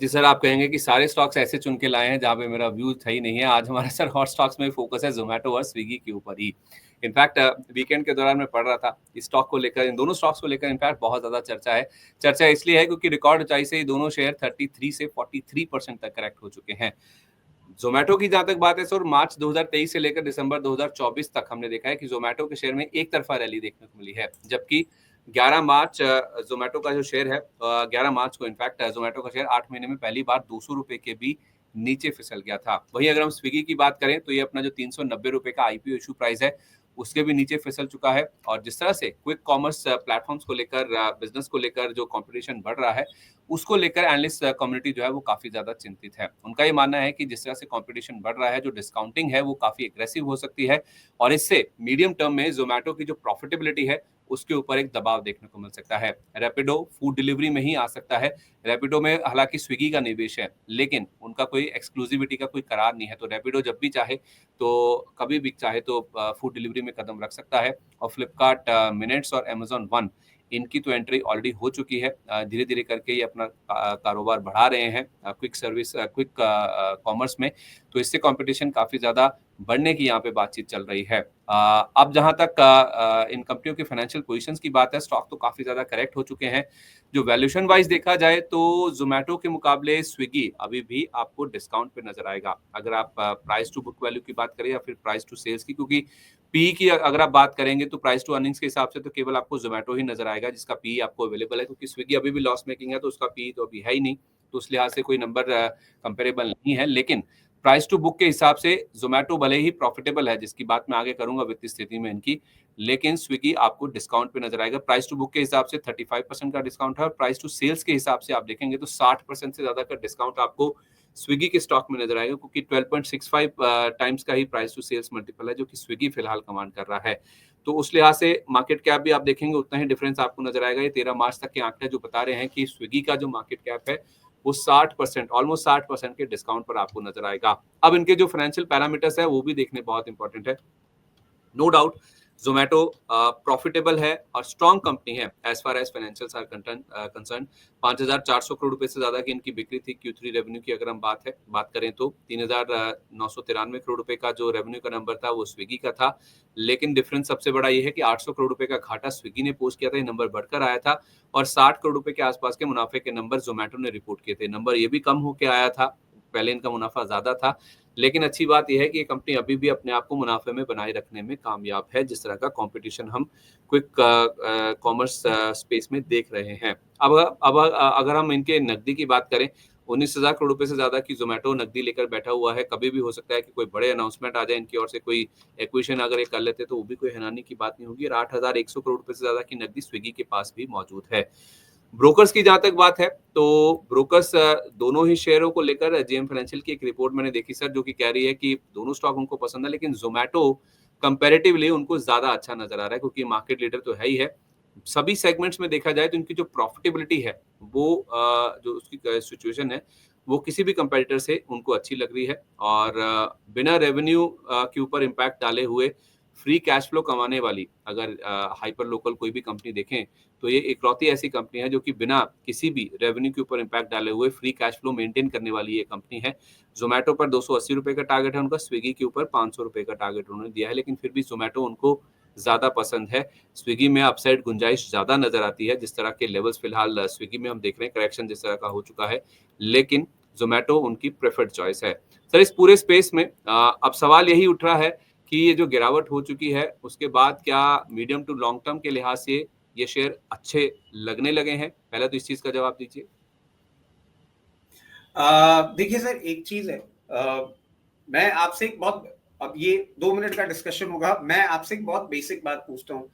जी sir, आप कहेंगे कि सारे स्टॉक्स ऐसे चुन के लाए हैं जहाँ पे मेरा व्यू था ही नहीं है। आज हमारा सर हॉट स्टॉक्स में फोकस है ज़ोमैटो और स्विगी के ऊपर ही। इनफैक्ट वीकेंड के दौरान मैं पढ़ रहा था, इस स्टॉक को लेकर, इन दोनों स्टॉक्स को लेकर इनफैक्ट बहुत ज़्यादा चर्चा है। चर्चा इसलिए है क्योंकि रिकॉर्ड ऊँचाई से ये दोनों शेयर 33 से 43% तक करेक्ट हो चुके हैं। ज़ोमैटो की जहाँ तक बात है सर, मार्च 2023 से लेकर दिसंबर 2024 तक हमने देखा है कि ज़ोमैटो के शेयर में एक तरफा रैली देखने को मिली है। जबकि 11 मार्च ज़ोमैटो का जो शेयर है 11 मार्च को इनफैक्ट ज़ोमैटो का शेयर 8 महीने में पहली बार ₹200 के भी नीचे फिसल गया था। वहीं अगर हम स्विगी की बात करें तो ये अपना जो ₹390 का आईपीओ इश्यू प्राइस है, उसके भी नीचे फिसल चुका है। और जिस तरह से क्विक कॉमर्स प्लेटफ़ॉर्म्स को लेकर बिज़नेस को लेकर जो कॉम्पिटिशन बढ़ रहा है, उसको लेकर एनालिस्ट कम्युनिटी जो है वो काफ़ी ज़्यादा चिंतित है। उनका ये मानना है कि जिस तरह से कॉम्पिटिशन बढ़ रहा है, जो डिस्काउंटिंग है वो काफ़ी एग्रेसिव हो सकती है और इससे मीडियम टर्म में ज़ोमैटो की जो प्रॉफिटेबिलिटी है, उसके ऊपर एक दबाव देखने को मिल सकता है। रैपिडो फूड डिलीवरी में ही आ सकता है। रैपिडो में हालाँकि स्विगी का निवेश है, लेकिन उनका कोई एक्सक्लूसिविटी का कोई करार नहीं है, तो रैपिडो जब भी चाहे तो कभी भी चाहे तो फूड डिलीवरी में कदम रख सकता है। और फ्लिपकार्ट मिनट्स और अमेज़न वन इनकी तो एंट्री ऑलरेडी हो चुकी है। धीरे-धीरे करके ये अपना कारोबार बढ़ा रहे हैं क्विक कॉमर्स में, तो इससे कॉम्पिटिशन काफ़ी ज़्यादा बढ़ने की यहाँ पे बातचीत चल रही है। अब जहाँ तक इन कंपनियों की फाइनेंशियल पोजीशंस की बात है, स्टॉक तो काफ़ी ज़्यादा करेक्ट हो चुके हैं। जो वैल्यूएशन वाइज़ देखा जाए तो ज़ोमैटो के मुकाबले स्विगी अभी भी आपको डिस्काउंट पे नज़र आएगा। अगर आप प्राइस टू बुक वैल्यू की बात करें या फिर प्राइस टू सेल्स की, क्योंकि पी की अगर आप बात करेंगे तो प्राइस टू अर्निंग्स के हिसाब से तो केवल आपको ज़ोमैटो ही नज़र आएगा जिसका पी आपको अवेलेबल है, क्योंकि स्विगी अभी भी लॉस मेकिंग है तो उसका पी तो अभी है ही नहीं। तो उस लिहाज से कोई नंबर कंपेरेबल नहीं है। लेकिन प्राइस टू बुक के हिसाब से ज़ोमैटो भले ही प्रॉफिटेबल है, जिसकी बात मैं आगे करूँगा वित्तीय स्थिति में इनकी, लेकिन स्विगी आपको डिस्काउंट पे नज़र आएगा। प्राइस टू बुक के हिसाब से 35% का डिस्काउंट है और प्राइस टू सेल्स के हिसाब से आप देखेंगे तो 60% से ज़्यादा का डिस्काउंट आपको स्विगी के स्टॉक में नज़र आएगा, क्योंकि 12.65 टाइम्स का ही प्राइस टू सेल्स मल्टीपल है, जो कि स्विगी फिलहाल कमांड कर रहा है। तो उस लिहाज से मार्केट कैप भी आप देखेंगे उतना ही डिफरेंस आपको नज़र आएगा। ये 13 मार्च तक के आंकड़े जो बता रहे हैं कि स्विगी का जो मार्केट कैप है, वो 60%, ऑलमोस्ट 60% के डिस्काउंट पर आपको नज़र आएगा। अब इनके जो फाइनेंशियल पैरामीटर्स है, वो भी देखने बहुत इंपॉर्टेंट है। नो डाउट ज़ोमैटो प्रॉफिटेबल है और स्ट्रॉन्ग कंपनी है as far as financials are concerned. 5,400 crore रुपए से ज़्यादा की इनकी बिक्री थी Q3 रेवेन्यू की। अगर हम बात करें तो 3,993 करोड़ रुपए का जो रेवेन्यू का नंबर था वो स्विगी का था। लेकिन डिफरेंस सबसे बड़ा ये है कि 800 करोड़ रुपए का घाटा स्विगी ने पोस्ट किया था, ये नंबर बढ़कर आया था। और 60 करोड़ रुपए के आसपास के मुनाफे के नंबर ज़ोमैटो ने रिपोर्ट किए थे। नंबर ये भी कम होके आया था, पहले इनका मुनाफा ज़्यादा था। लेकिन अच्छी बात यह है कि ये कंपनी अभी भी अपने आप को मुनाफे में बनाए रखने में कामयाब है, जिस तरह का कंपटीशन हम क्विक कॉमर्स स्पेस में देख रहे हैं। अब अगर हम इनके नकदी की बात करें, 19,000 करोड़ रुपए से ज़्यादा की ज़ोमैटो नकदी लेकर बैठा हुआ है। कभी भी हो सकता है कि कोई बड़े अनाउंसमेंट आ जाए इनकी ओर से, कोई एक्विजिशन अगर ये कर लेते तो वो भी कोई हैरानी की बात नहीं होगी। और 8,100 करोड़ रुपए से ज़्यादा की नकदी स्विगी के पास भी मौजूद है। ब्रोकर्स की जहाँ तक बात है, तो ब्रोकर्स दोनों ही शेयरों को लेकर जेएम फाइनेंशियल की एक रिपोर्ट मैंने देखी सर, जो कि कह रही है कि दोनों स्टॉक उनको पसंद है, लेकिन ज़ोमैटो कंपैरेटिवली उनको ज़्यादा अच्छा नज़र आ रहा है, क्योंकि मार्केट लीडर तो है ही है। सभी सेगमेंट्स में देखा जाए तो इनकी जो प्रॉफिटेबिलिटी है, वो जो उसकी सिचुएशन है, वो किसी भी कंपैरेटर से उनको अच्छी लग रही है। और बिना रेवेन्यू के ऊपर इम्पैक्ट डाले हुए फ्री कैश फ्लो कमाने वाली अगर हाइपर लोकल कोई भी कंपनी देखें, तो ये इकलौती ऐसी कंपनी है जो कि बिना किसी भी रेवेन्यू के ऊपर इम्पैक्ट डाले हुए फ्री कैश फ्लो मेंटेन करने वाली ये कंपनी है। ज़ोमैटो पर ₹280 का टारगेट है उनका, स्विगी के ऊपर ₹500 का टारगेट उन्होंने दिया है, लेकिन फिर भी ज़ोमैटो उनको ज़्यादा पसंद है। स्विगी में अपसाइड गुंजाइश ज़्यादा नज़र आती है, जिस तरह के लेवल्स फिलहाल स्विगी में हम देख रहे हैं, करेक्शन जिस तरह का हो चुका है, लेकिन ज़ोमैटो उनकी प्रेफर्ड चॉइस है। सर, इस पूरे स्पेस में अब सवाल यही उठ रहा है कि ये जो गिरावट हो चुकी है, उसके बाद क्या मीडियम टू लॉन्ग टर्म के लिहाज से ये शेयर अच्छे लगने लगे हैं? पहले तो इस चीज़ का जवाब दीजिए। देखिए सर, एक चीज है, मैं आपसे एक बहुत, अब ये 2 मिनट का डिस्कशन होगा, मैं आपसे एक बहुत बेसिक बात पूछता हूँ।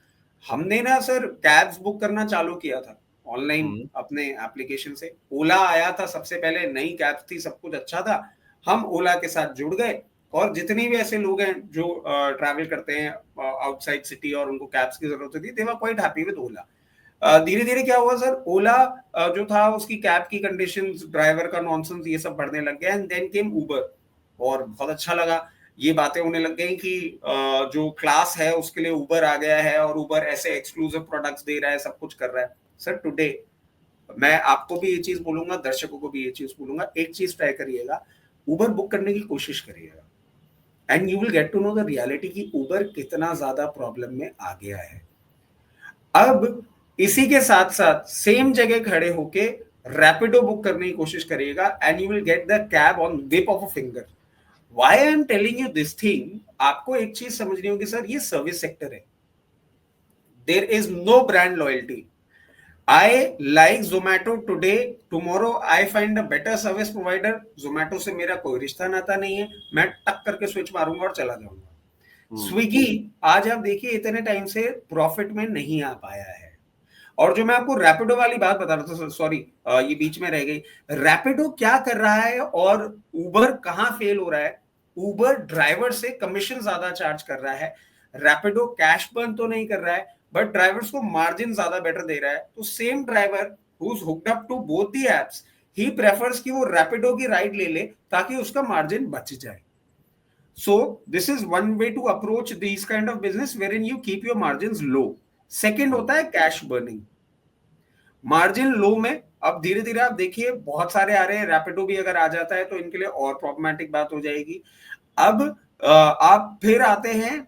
हमने ना सर कैब्स बुक करना चालू किया था ऑनलाइन हुँ। अपने एप्लीकेशन से। ओला आया था सबसे पहले, नई कैब्स थी, सब कुछ अच्छा था। हम ओला के साथ जुड़ गए और जितने भी ऐसे लोग हैं जो ट्रैवल करते हैं आउटसाइड सिटी और उनको कैब्स की जरूरत होती है, दे वर क्वाइट हैप्पी विद ओला। धीरे धीरे क्या हुआ सर, ओला जो था उसकी कैब की कंडीशंस, ड्राइवर का नॉनसेंस, ये सब बढ़ने लग गया। एंड देन केम उबर, और बहुत अच्छा लगा। ये बातें होने लग गई कि जो क्लास है उसके लिए उबर आ गया है और उबर ऐसे एक्सक्लूसिव प्रोडक्ट्स दे रहा है, सब कुछ कर रहा है। सर टुडे मैं आपको भी ये चीज बोलूंगा, दर्शकों को भी ये चीज बोलूंगा, एक चीज ट्राई करिएगा, उबर बुक करने की कोशिश करिएगा and you will get to know the reality कि उबर कितना ज्यादा प्रॉब्लम में आ गया है। अब इसी के साथ साथ सेम जगह खड़े होके रैपिडो बुक करने की कोशिश करिएगा and you will get the cab on whip of a finger. Why I am telling you this thing, आपको एक चीज समझनी होगी सर, ये सर्विस सेक्टर है, there is no brand loyalty. I like Zomato today, tomorrow I find a better service provider, Zomato से मेरा कोई रिश्ता नाता नहीं है, मैं टक करके स्विच मारूंगा और चला जाऊंगा। स्विगी आज आप देखिए इतने टाइम से प्रॉफिट में नहीं आ पाया है। और जो मैं आपको रैपिडो वाली बात बता रहा था, सॉरी ये बीच में रह गई, रैपिडो क्या कर रहा है और उबर कहां फेल हो रहा है। उबर ड्राइवर से कमीशन ज्यादा चार्ज कर रहा है, रैपिडो कैश बर्न तो नहीं कर रहा है बट ड्राइवर्स को मार्जिन ज्यादा बेटर दे रहा है। तो same driver who is hooked up to both the apps, he prefers कि वो रैपिडो की राइड ले ले ताकि उसका मार्जिन बच जाए। So this is one way to approach these kind of business wherein you keep your margins low. Second होता है कैश बर्निंग। मार्जिन लो में अब धीरे धीरे आप देखिए बहुत सारे आ रहे हैं, रैपिडो भी अगर आ जाता है तो इनके लिए और प्रॉब्लमेटिक बात हो जाएगी। अब आप फिर आते हैं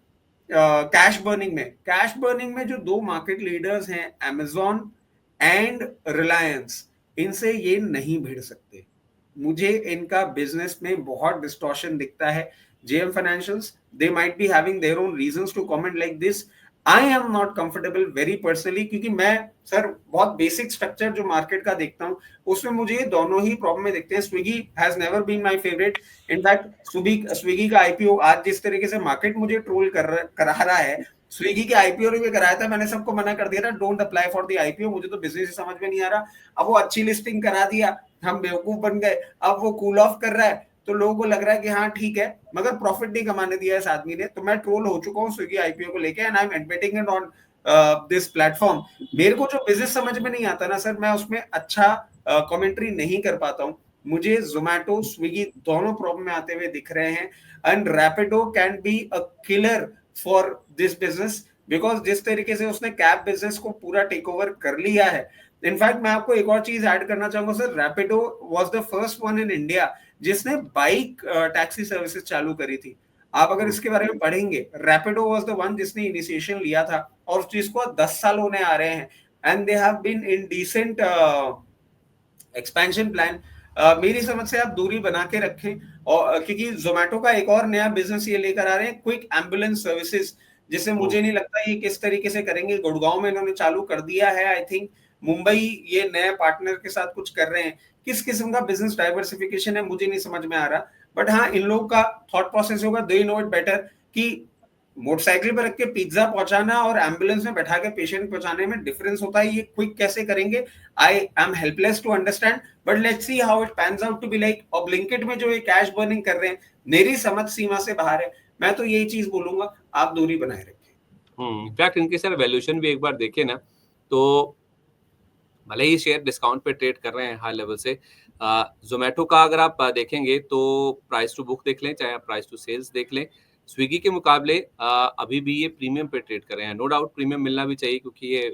कैश बर्निंग में। कैश बर्निंग में जो दो मार्केट लीडर्स हैं, अमेजॉन एंड रिलायंस, इनसे ये नहीं भिड़ सकते। मुझे इनका बिजनेस में बहुत डिस्टॉर्शन दिखता है। JM financials, they might be having their own reasons to comment like this. I am not comfortable very personally, क्योंकि मैं सर बहुत बेसिक स्ट्रक्चर जो मार्केट का देखता हूं उसमें मुझे दोनों ही प्रॉब्लम में दिखते हैं। Swiggy has never been my favourite. In fact Swiggy का आईपीओ आज जिस तरीके से मार्केट मुझे ट्रोल करा रहा है, स्विगी के आईपीओ ने भी कराया था, मैंने सबको मना कर दिया था don't apply for the IPO, मुझे तो बिजनेस समझ में नहीं आ रहा। अब वो अच्छी लिस्टिंग करा दिया, हम बेवकूफ बन गए, अब वो कूल ऑफ कर रहा है तो लोगों को लग रहा है कि हाँ ठीक है, मगर प्रॉफिट नहीं कमाने दिया इस आदमी ने। तो मैं ट्रोल हो चुका हूँ स्विगी आईपीओ को लेके and I am admitting it on this platform. मेरे को जो बिजनेस समझ में नहीं आता ना सर, मैं उसमें अच्छा कमेंट्री नहीं कर पाता हूँ। मुझे जोमैटो स्विगी दोनों प्रॉब्लम में आते हुए दिख रहे हैं and Rapido can be a killer for this business, because जिस तरीके से उसने कैब बिजनेस को पूरा टेक ओवर कर लिया है। इनफैक्ट मैं आपको एक और चीज ऐड करना चाहूंगा sir, Rapido was the first one in India जिसने बाइक टैक्सी सर्विसेज चालू करी थी। आप अगर इसके बारे में पढ़ेंगे, रैपिडो वाज द वन जिसने इनिशिएशन लिया था और उस चीज को 10 साल होने आ रहे हैं and they have been in decent expansion plan. मेरी समझ से आप दूरी बना के रखें, और क्योंकि जोमेटो का एक और नया बिजनेस ये लेकर आ रहे हैं, क्विक एम्बुलेंस सर्विसेज, जिससे मुझे नहीं लगता ये किस तरीके से करेंगे। गुड़गांव में इन्होंने चालू कर दिया है, आई थिंक मुंबई ये नए पार्टनर के साथ कुछ कर रहे हैं। किस किस्म का बिजनेस डाइवर्सिफिकेशन है मुझे नहीं समझ में आ रहा, बट हाँ इन लोगों का थॉट प्रोसेस होगा, दे नो इट बेटर कि मोटरसाइकिल पर रख के पिज्जा पहुंचाना और एम्बुलेंस में बैठा के पेशेंट पहुंचाने में डिफरेंस होता है। ये क्विक कैसे करेंगे, I am helpless to understand, but let's see how it pans out to be like. और ब्लिंकिट में जो ये कैश बर्निंग कर रहे हैं मेरी समझ सीमा से बाहर है। मैं तो यही चीज बोलूंगा, आप दूरी बनाए रखें। इनफैक्ट इनके सर वैल्यूएशन भी एक बार देखे ना, तो भले ही शेयर डिस्काउंट पे ट्रेड कर रहे हैं हाई लेवल से। जोमेटो का अगर आप देखेंगे तो प्राइस टू बुक देख लें, चाहे आप प्राइस टू सेल्स देख लें, स्विगी के मुकाबले अभी भी ये प्रीमियम पे ट्रेड कर रहे हैं। नो डाउट प्रीमियम मिलना भी चाहिए क्योंकि ये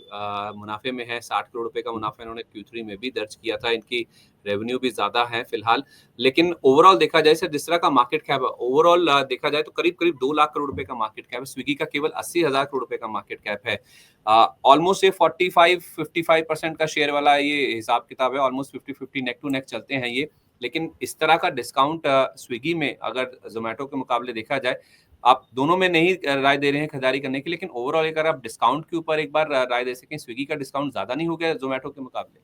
मुनाफे में है। 60 करोड़ रुपए का मुनाफा इन्होंने Q3 में भी दर्ज किया था। इनकी रेवेन्यू भी ज्यादा है फिलहाल, लेकिन ओवरऑल देखा जाए सर जिस तरह का मार्केट कैप है, ओवरऑल देखा जाए तो करीब करीब 2 लाख करोड़ रुपए का मार्केट कैप है। स्विगी का केवल 80,000 करोड़ रुपए का मार्केट कैप है। ऑलमोस्ट ये 45-55% का शेयर वाला ये हिसाब किताब है। ऑलमोस्ट 50-50 नेक टू नेक चलते हैं ये। लेकिन इस तरह का डिस्काउंट स्विगी में अगर जोमेटो के मुकाबले देखा जाए, आप दोनों में नहीं राय दे रहे हैं खरीदारी करने की, लेकिन ओवरऑल अगर आप डिस्काउंट के ऊपर एक बार राय दे सकें, स्विगी का डिस्काउंट ज्यादा नहीं हो गया जोमेटो के मुकाबले?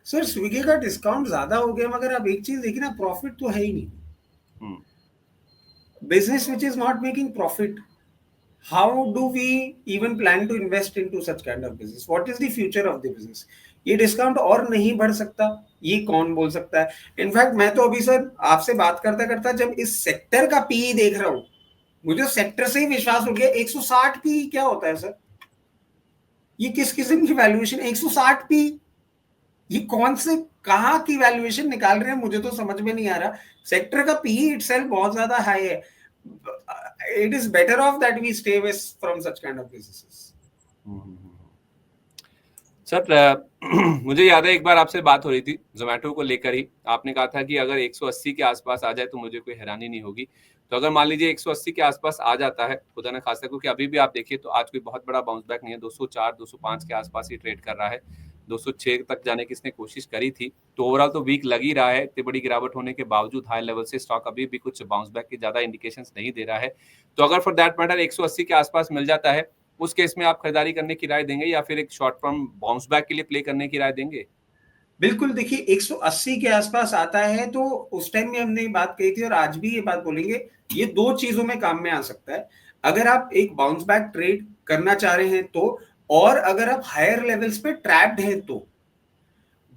सर स्विगी का डिस्काउंट ज्यादा हो गया, मगर आप एक चीज देखिए ना, प्रॉफिट तो है ही नहीं। Business which is not making profit, how do we even plan to invest into such kind of business? What is the future of the business? ये डिस्काउंट और नहीं बढ़ सकता, ये कौन बोल सकता है? इनफैक्ट मैं तो अभी सर आपसे बात करता करता जब इस सेक्टर का पीई देख रहा हूं, मुझे सेक्टर से ही विश्वास उठ गया। 160 पी क्या होता है सर? ये किस किस्म की वैल्यूएशन? 160 पी, ये कौन से कहां की वैल्यूएशन निकाल रहे हैं, मुझे तो समझ में नहीं आ रहा। सेक्टर का पीई इटसेल्फ बहुत ज्यादा हाई है। It is better off that we stay away from such kind of businesses. Sir मुझे याद है एक बार आपसे बात हो रही थी जोमेटो को लेकर ही। आपने कहा था कि अगर 180 के आसपास आ जाए तो मुझे कोई हैरानी नहीं होगी। तो अगर मान लीजिए 180 के आसपास आ जाता है, खुदा ना खास्ता, क्योंकि अभी भी आप देखिए तो आज कोई बहुत बड़ा बाउंस बैक नहीं है, 204 205 के आसपास ही ट्रेड कर रहा है। 206 तक जाने की इसने कोशिश करी थी, तो ओवरऑल तो वीक लग ही रहा है। इतनी बड़ी गिरावट होने के बावजूद हाई लेवल से स्टॉक अभी भी कुछ बाउंस बैक की ज्यादा इंडिकेशंस नहीं दे रहा है। तो अगर फॉर दैट मैटर 180 के आसपास मिल जाता है, उस केस में आप खरीदारी करने की राय देंगे या फिर एक शॉर्ट टर्म बाउंस बैक के लिए प्ले करने की राय देंगे? बिल्कुल, देखिए 180 के आसपास आता है तो उस टाइम में हमने ये बात कही थी और आज भी ये बात बोलेंगे, ये दो चीजों में काम में आ सकता है। अगर आप एक बाउंस बैक ट्रेड करना चाह रहे हैं तो, और अगर आप हायर लेवल्स पे ट्रैप्ड हैं तो,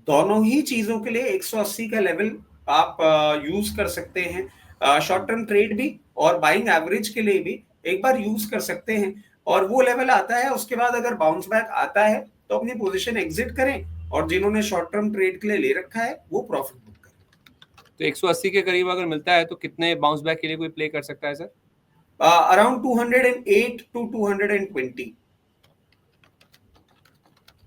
दोनों ही चीजों के लिए 180 का लेवल आप यूज कर सकते हैं। शॉर्ट टर्म ट्रेड भी और बाइंग एवरेज के लिए भी एक बार यूज कर सकते हैं। और वो लेवल आता है, उसके बाद अगर बाउंस बैक आता है तो अपनी पोजीशन एग्जिट करें, और जिन्होंने शॉर्ट टर्म ट्रेड के लिए ले रखा है वो प्रॉफिट बुक करें। तो 180 के करीब अगर मिलता है तो कितने बाउंस बैक के लिए कोई प्ले कर सकता है सर? Around 208 to 220।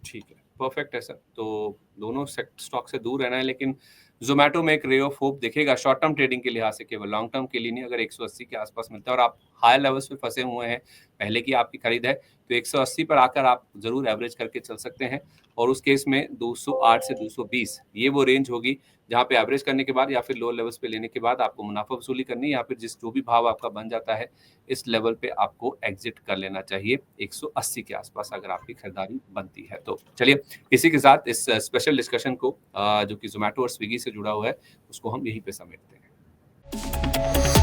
ठीक है, परफेक्ट है सर। तो दोनों स्टॉक से दूर रहना है, लेकिन जोमेटो में एक रे ऑफ होप दिखेगा शॉर्ट टर्म ट्रेडिंग के लिहाज से, केवल लॉन्ग टर्म के लिए नहीं। अगर 180 के आसपास मिलता है और आप हाई लेवल्स पे फंसे हुए हैं, पहले की आपकी खरीद है, तो 180 पर आकर आप जरूर एवरेज करके चल सकते हैं। और उस केस में 208 से 220 ये वो रेंज होगी जहाँ पे एवरेज करने के बाद या फिर लो लेवल्स पे लेने के बाद आपको मुनाफा वसूली करनी है, या फिर जिस जो भी भाव आपका बन जाता है इस लेवल पे आपको एग्जिट कर लेना चाहिए 180 के आसपास अगर आपकी खरीदारी बनती है तो। चलिए, इसी के साथ इस स्पेशल डिस्कशन को जो कि जोमेटो और स्विगी से जुड़ा हुआ है उसको हम यहीं पे समेटते हैं।